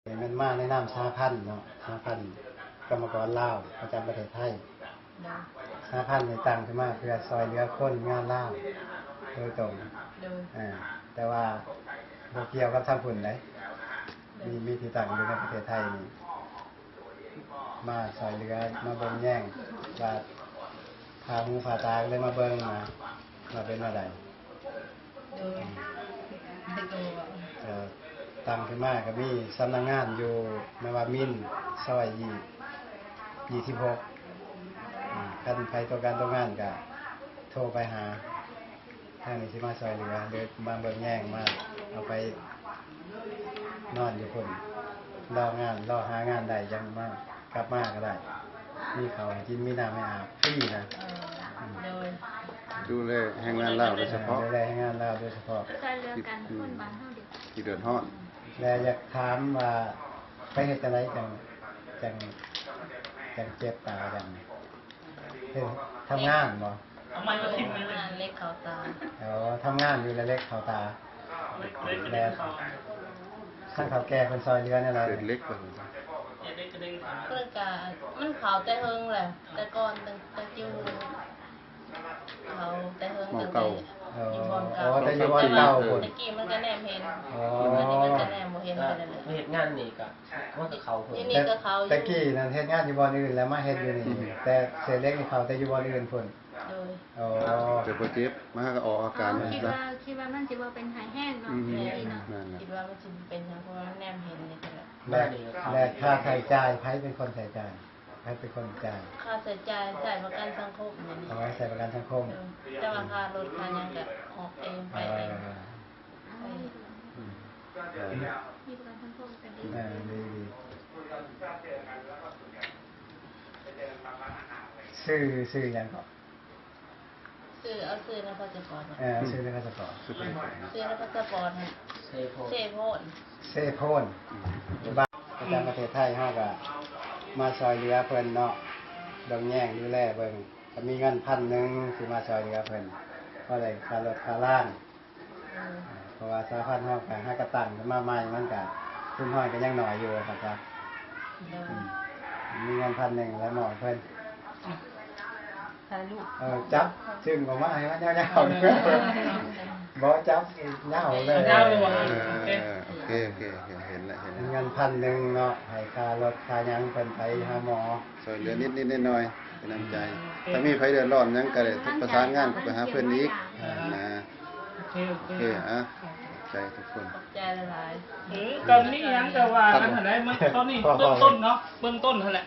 เงินมาในนามสหพันธ์เนาะสหพันธ์กรรมกรลาวประจำประเทศไทยสหพันธ์ในตั้งขึ้นมาเพื่อซอยเหลือคนงานลาวโดยตรงแต่ว่าบ่เกี่ยวกับทางพุ่นไหนมีที่ตั้งอยู่ในประเทศไทยนี่มาซอยเหลือมาเบิ่งแย่งว่าพาหูพาตาเลยมาเบิ่งมาเป็นอะไรตั้งขึ้นมาก็มีสำนักงานอยู่นวมินทร์ซอย26คันใครต้องการตรงงานก็โทรไปหาทางนี้สิมาซอยเหลือเดินมาเบิ่งแย่งมาเอาไปนอนอยู่คนรอหางานได้ยังมากกลับมาก็ได้มีข้าวกินมีน้ำให้อาบฟรีนะดูแลแรงงานลาวโดยเฉพาะดูแลแรงงานลาวโดยเฉพาะซอยเรือกันคนบ้านเฮาเดียวที่เดือดร้อนแล้วอยากถามว่าไปเฮ็ดจังไดจังเจ็บตาจังทำงานบ่เล็กเขาตาทำงานอยู่แล้วเล็กเขาตาแล้วข้างเขาแก่คนซอยเรือนี่แหละเล็กไปเพื่อนกะมันขาวแต่เฮิงแหละแต่ก่อนแต่จิ้วเขาแต่เฮิงตั้งแต่อยู่บอนเก่าแต่อยู่บอนเก่าพุ่นตะกี้มันก็แนมเห็นอันนี้มันก็แนมบ่เห็นไปนั่นแหละเฮ็ดงานนี่ก็มันก็เขาเพิ่นนี่ก็เขาอยู่ตะกี้นั่นเฮ็ดงานอยู่บอนอื่นแล้วมาเฮ็ดอยู่นี่แต่เศษเล็กนี่เขาแต่อยู่บอนอื่นพุ่นโดยเจ็บเจ็บมาก็ออกอาการคิดว่ามันสิบ่เป็นหายแห้งเนาะคิดว่ามันสิเป็นเพราะว่าแนมเห็นนี่แหละและค่าใช้จ่ายใครเป็นคนใช้จ่ายใครเป็นคนจ่ายค่าใช้จ่ายจ่ายประกันสังคมนี่เอาไว้ใส่ประกันสังคมแต่ว่าค่ารถค่าหยังก็ออกเองไปเองมีประกันสังคมกันดีซื้อยังก็ซื้อแล้วก็จะปอดซื้อแล้วก็จะปอดซื้อแล้วก็จะปอดเซโพนบ้านประจำประเทศไทยเฮาก็มาซอยเหลือเพิ่นเนาะดองแย่งดูแลเบิ่งก็มีเงิน1,000สิมาซอยเหลือเพิ่นก็ได้ค่ารถค่าล่างเพราะว่าสาพันธ์เฮาก็หากระตั้งมาใหม่มันก็ทุนน้อยก็ยังน้อยอยู่ครับมีเงิน1,000แล้วหมอเพิ่นจับจึงบอกว่าให้มันยาวๆบ่จับยาวเลยโอเคเห็นแล้วเงิน1,000เนาะให้ค่ารถค่าหยังเพิ่นไปหาหมอช่วยเหลือนิดหน่อยเป็นน้ำใจถ้ามีไผเดือดร้อนหยังก็ได้ประสานงานไปหาเพิ่นอีกนะโอเคใจทุกคนใจหลายตอนนี้ยังแต่ว่าอันไหนมันตอนนี้เบื้องต้นเนาะเบื้องต้นเท่าไหร่